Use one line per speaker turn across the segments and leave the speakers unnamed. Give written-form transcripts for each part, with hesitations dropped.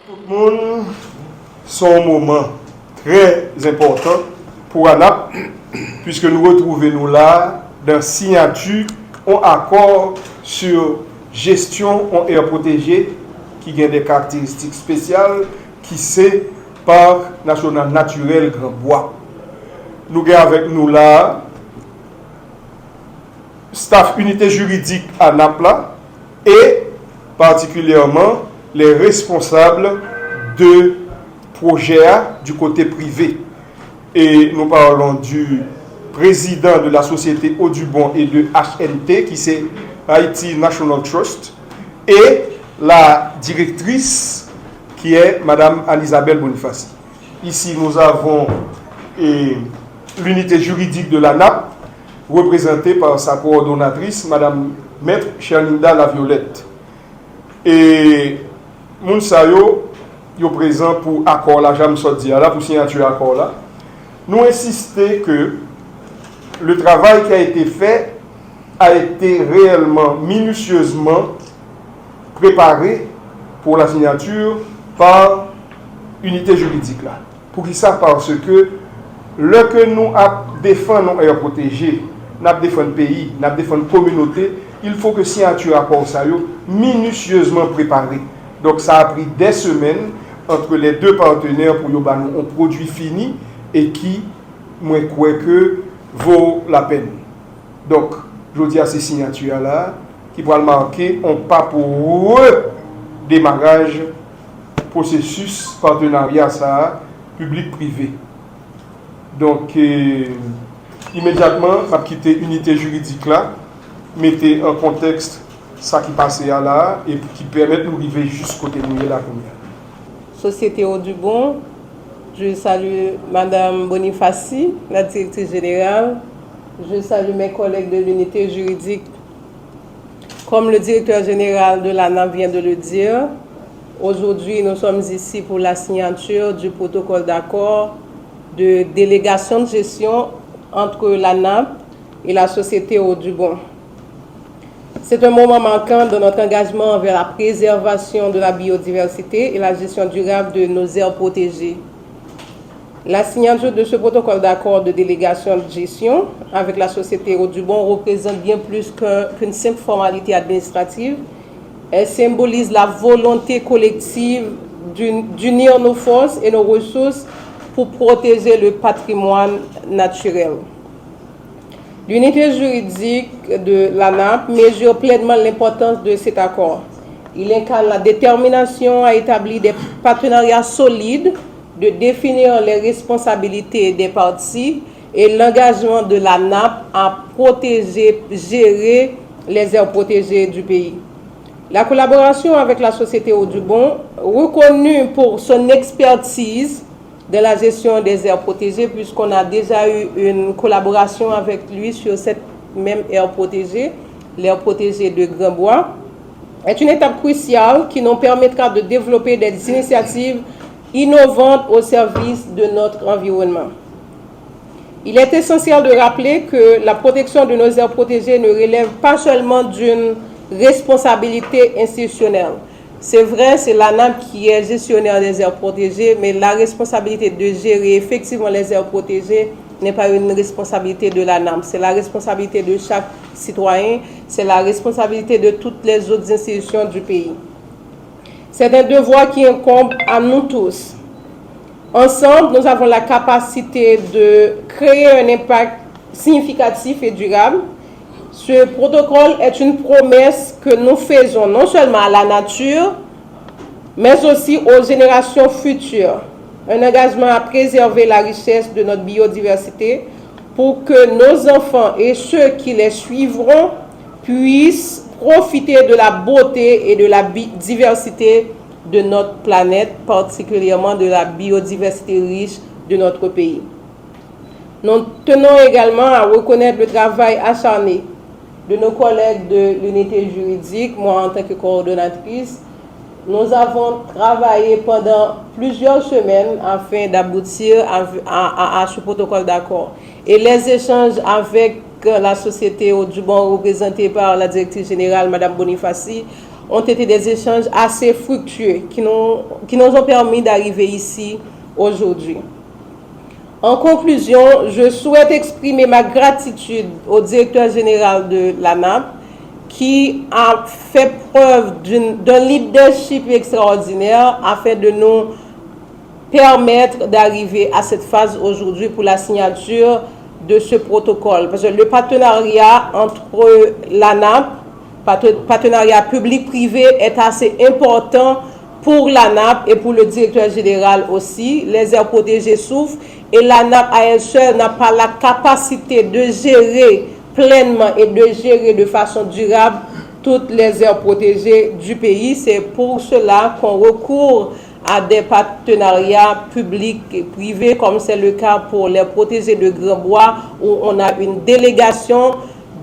Tout le monde, c'est un moment très important pour ANAP, puisque nous retrouvons là dans signature un accord sur gestion en air protégé qui a des caractéristiques spéciales qui c'est Parc national naturel Grand Bois. Nous avons avec nous là staff unité juridique ANAP là, et particulièrement les responsables de projets du côté privé. Et nous parlons du président de la société Audubon et de HNT, qui c'est Haiti National Trust, et la directrice qui est Madame Anne-Isabelle Bonifaci. Ici, nous avons l'unité juridique de l'ANAP, représentée par sa coordonnatrice, Madame Maître Cherlinda Laviolette. Et Mounsayo, yo présent pour accord là, j'aime ça dire là, pour signature accord là. Nous insistons que le travail qui a été fait a été réellement minutieusement préparé pour la signature par unité juridique là. Pour qui ça? Parce que le que nous défendons air protégé, nous défendons le pays, nous défendons la communauté, il faut que signature accord ça yo minutieusement préparé. Donc ça a pris des semaines entre les deux partenaires pour nous un produit fini et qui, moi, crois que vaut la peine. Donc, je dis à ces signatures-là, qui vont marquer un pas pour démarrage processus partenariat ça public-privé. Donc, immédiatement, je vais quitter l'unité juridique là, mettez en contexte ça qui passait là et qui permet de nous arriver jusqu'au côté la première.
Société Audubon, je salue Madame Bonifaci, la directrice générale. Je salue mes collègues de l'unité juridique. Comme le directeur général de l'ANAP vient de le dire, aujourd'hui nous sommes ici pour la signature du protocole d'accord de délégation de gestion entre l'ANAP et la société Audubon. C'est un moment marquant de notre engagement envers la préservation de la biodiversité et la gestion durable de nos aires protégées. La signature de ce protocole d'accord de délégation de gestion avec la société Audubon représente bien plus qu'une simple formalité administrative. Elle symbolise la volonté collective d'unir nos forces et nos ressources pour protéger le patrimoine naturel. L'unité juridique de l'ANAP mesure pleinement l'importance de cet accord. Il incarne la détermination à établir des partenariats solides, de définir les responsabilités des parties et l'engagement de l'ANAP à protéger, gérer les aires protégées du pays. La collaboration avec la société Audubon, reconnue pour son expertise de la gestion des aires protégées, puisqu'on a déjà eu une collaboration avec lui sur cette même aire protégée, l'aire protégée de Grand Bois, est une étape cruciale qui nous permettra de développer des initiatives innovantes au service de notre environnement. Il est essentiel de rappeler que la protection de nos aires protégées ne relève pas seulement d'une responsabilité institutionnelle. C'est vrai, c'est l'ANAP qui est gestionnaire des aires protégées, mais la responsabilité de gérer effectivement les aires protégées n'est pas une responsabilité de l'ANAP. C'est la responsabilité de chaque citoyen, c'est la responsabilité de toutes les autres institutions du pays. C'est un devoir qui incombe à nous tous. Ensemble, nous avons la capacité de créer un impact significatif et durable. Ce protocole est une promesse que nous faisons non seulement à la nature, mais aussi aux générations futures. Un engagement à préserver la richesse de notre biodiversité pour que nos enfants et ceux qui les suivront puissent profiter de la beauté et de la diversité de notre planète, particulièrement de la biodiversité riche de notre pays. Nous tenons également à reconnaître le travail acharné de nos collègues de l'unité juridique, moi en tant que coordonnatrice. Nous avons travaillé pendant plusieurs semaines afin d'aboutir à ce protocole d'accord. Et les échanges avec la société Audubon, représentée par la directrice générale, Mme Bonifaci, ont été des échanges assez fructueux qui nous ont permis d'arriver ici aujourd'hui. En conclusion, je souhaite exprimer ma gratitude au directeur général de l'ANAP qui a fait preuve d'un leadership extraordinaire afin de nous permettre d'arriver à cette phase aujourd'hui pour la signature de ce protocole. Parce que le partenariat entre l'ANAP, partenariat public-privé, est assez important pour l'ANAP et pour le directeur général aussi. Les aires protégées souffrent et l'ANAP à elle seule n'a pas la capacité de gérer pleinement et de gérer de façon durable toutes les aires protégées du pays. C'est pour cela qu'on recourt à des partenariats publics et privés, comme c'est le cas pour les protégés de Grand-Bois, où on a une délégation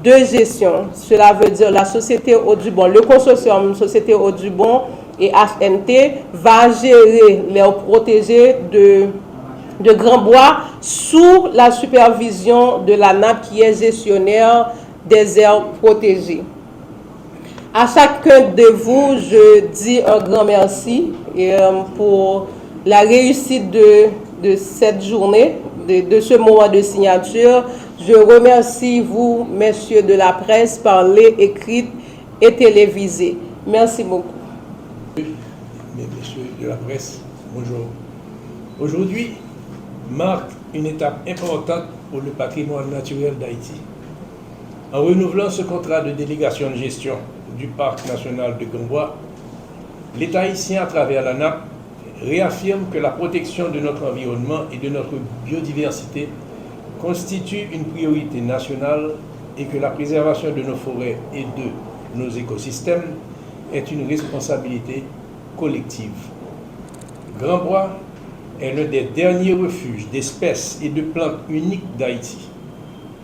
de gestion. Cela veut dire la Société Audubon, le consortium Société Audubon et HNT va gérer les protégés de Grand-Bois sous la supervision de l'ANAP qui est gestionnaire des aires protégées. À chacun de vous, je dis un grand merci pour la réussite de cette journée, de ce moment de signature. Je remercie vous, messieurs de la presse, parlée, écrite et télévisée. Merci beaucoup.
Messieurs de la presse, bonjour. Aujourd'hui marque une étape importante pour le patrimoine naturel d'Haïti. En renouvelant ce contrat de délégation de gestion du Parc national de Grand-Bois, l'État haïtien, à travers l'ANAP, réaffirme que la protection de notre environnement et de notre biodiversité constitue une priorité nationale et que la préservation de nos forêts et de nos écosystèmes est une responsabilité collective. Grand-Bois est l'un des derniers refuges d'espèces et de plantes uniques d'Haïti.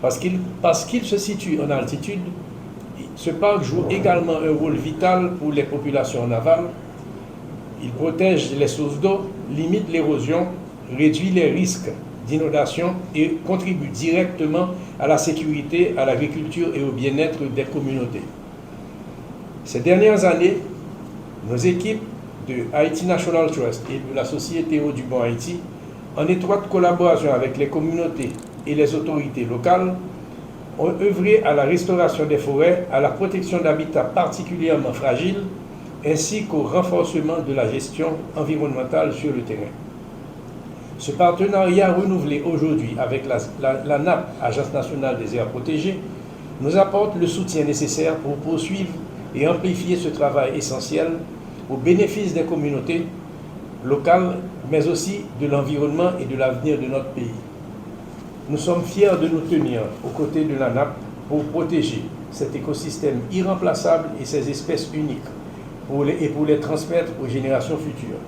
Parce qu'il se situe en altitude, ce parc joue également un rôle vital pour les populations navales. Il protège les sources d'eau, limite l'érosion, réduit les risques d'inondation et contribue directement à la sécurité, à l'agriculture et au bien-être des communautés. Ces dernières années, nos équipes de Haiti National Trust et de la Société Audubon Haïti, en étroite collaboration avec les communautés et les autorités locales, ont œuvré à la restauration des forêts, à la protection d'habitats particulièrement fragiles, ainsi qu'au renforcement de la gestion environnementale sur le terrain. Ce partenariat renouvelé aujourd'hui avec l'ANAP, Agence nationale des aires protégées, nous apporte le soutien nécessaire pour poursuivre et amplifier ce travail essentiel au bénéfice des communautés locales, mais aussi de l'environnement et de l'avenir de notre pays. Nous sommes fiers de nous tenir aux côtés de l'ANAP pour protéger cet écosystème irremplaçable et ces espèces uniques et pour les transmettre aux générations futures.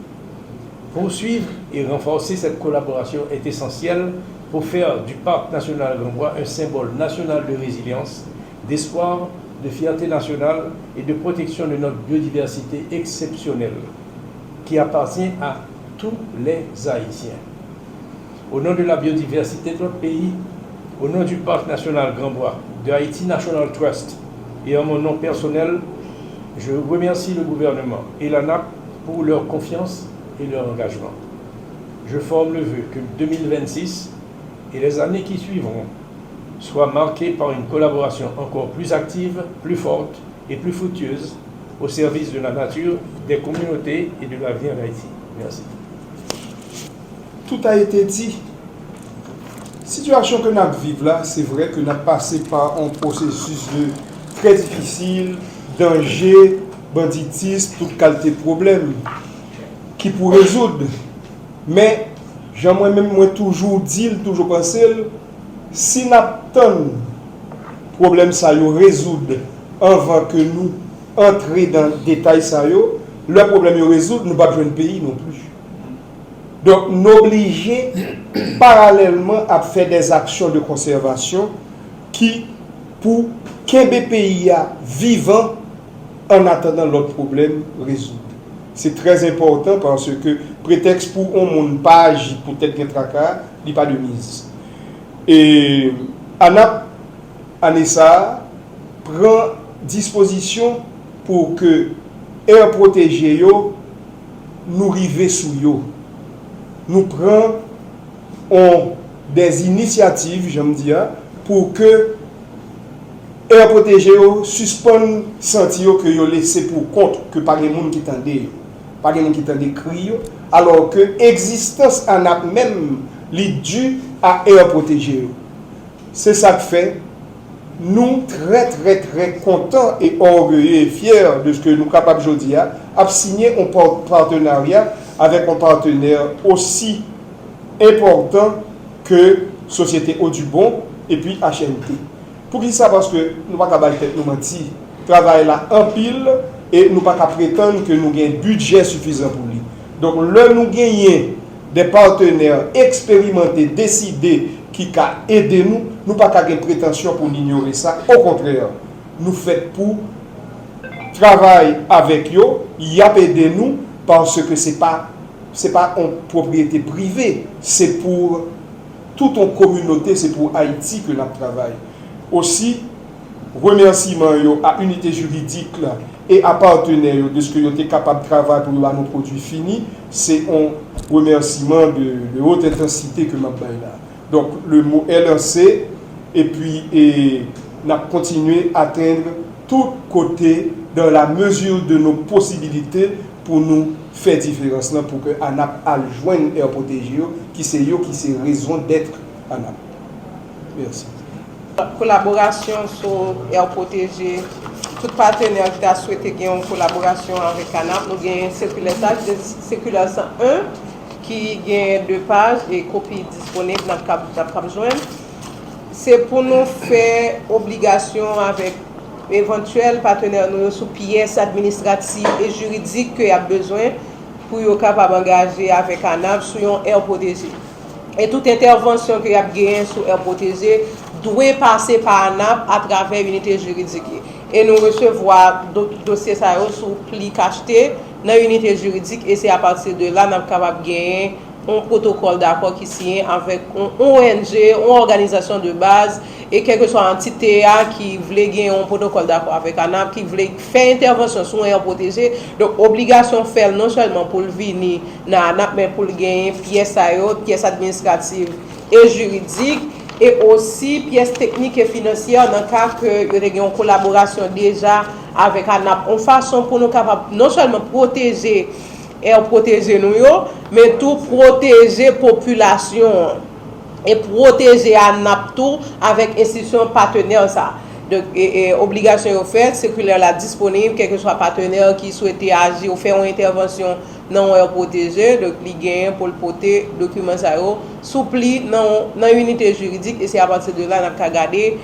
Poursuivre et renforcer cette collaboration est essentiel pour faire du Parc national Grand-Bois un symbole national de résilience, d'espoir, de fierté nationale et de protection de notre biodiversité exceptionnelle qui appartient à tous les Haïtiens. Au nom de la biodiversité de notre pays, au nom du Parc national Grand-Bois, de Haiti National Trust et en mon nom personnel, je remercie le gouvernement et l'ANAP pour leur confiance et leur engagement. Je forme le vœu que 2026 et les années qui suivront soient marquées par une collaboration encore plus active, plus forte et plus fructueuse au service de la nature, des communautés et de l'avenir d'Haïti. Merci.
Tout a été dit. Situation que nous vivons là, c'est vrai que nous avons passé par un processus très difficile, danger, banditisme, toute qualité de problème, qui pour résoudre. Mais, moi-même, toujours dit, toujours pensé, si nous avons problème ça résoudre avant que nous entrions dans le détail ça, le problème est résoudre, nous ne pouvons pas jouer un pays non plus. Donc, nous obliger parallèlement à faire des actions de conservation qui, pour qu'un pays vivant en attendant l'autre problème résoudre. C'est très important parce que prétexte pour un monde pas agir pour peut-être un tracas, il n'y a pas de mise. Et ANESA prend disposition pour que air protégé yo, nous river sous yo. Nous prenons des initiatives, j'aime dire, pour que air protégé yo suspend senti yo que yo laissé pour compte que pas les monde qui tendent pas les monde qui tendent cri alors que existence en a même li dû à air protégé yo. C'est ça que fait nous très contents et orgueilleux et fiers de ce que nous sommes capables aujourd'hui à signer un partenariat avec un partenaire aussi important que Société Audubon et puis HNT. Pour qui ça? Parce que nous ne pouvons pas nous mentir. Travail là en pile et nous ne pouvons pas prétendre que nous avons un budget suffisant pour lui. Donc, là, nous gagnons des partenaires expérimentés, décidés, qui ont aidé nous, nous n'avons pas de prétention pour ignorer ça. Au contraire, nous faisons pour travailler avec eux, ils ont aidé nous parce que ce n'est pas une propriété privée, c'est pour toute une communauté, c'est pour Haïti que nous travaillons. Aussi, remerciement à l'unité juridique là, et à partenaires de ce que vous êtes capable de travailler pour nos produits finis, c'est un remerciement de haute intensité que nous avons là. Donc, le mot LRC, et puis, nous avons continué à atteindre tout côté dans la mesure de nos possibilités pour nous faire différence, pour que ANAP joigne Air Protégé, qui c'est raison d'être ANAP. Merci.
Collaboration sur Air Protégé, tout partenaire qui a souhaité qu'il y ait une collaboration avec ANAP, nous avons une circulaire 101 qui gagne 2 pages et copie disponible dans le cadre de joindre. C'est pour nous faire obligation avec éventuels partenaires nous sous pièces administratives et juridiques qu'il y a besoin pour être capable d'engager avec ANAP sur un air protégé. Et toute intervention qu'il y a gagné sur air protégé doit passer par ANAP à travers l'unité juridique. Et nous recevons dossier ça sous pli cacheté dans l'unité juridique et c'est à partir de là que nous sommes capables de gagner un protocole d'accord qui signe avec une ONG, une organisation de base et quelle que soit l'entité qui voulait gagner un protocole d'accord avec ANAP, qui voulait faire intervention sur un air protégé. Donc, obligation faire non seulement pour le venir dans ANAP, mais pour gagner pièces administratives et juridiques et aussi pièces techniques et financières dans le cas que il y a une collaboration déjà avec ANAP. En façon pour nous capables non seulement protéger et protéger nous, mais tout protéger la population et protéger ANAP tout avec institutions partenaires. Ça. Donc, obligation faite, circulaire là disponible, quel que soit partenaire qui souhaite agir ou faire une intervention non protégé, donc il gagne pour le porter document ça soupli dans l'unité juridique et c'est à partir de là qu'on a regardé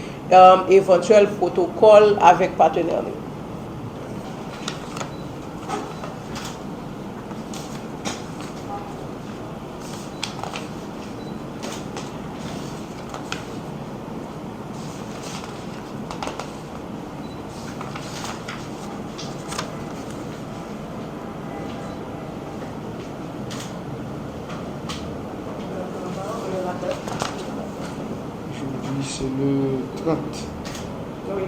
éventuel protocole avec partenaire.
Aujourd'hui, c'est le 30.
Oui,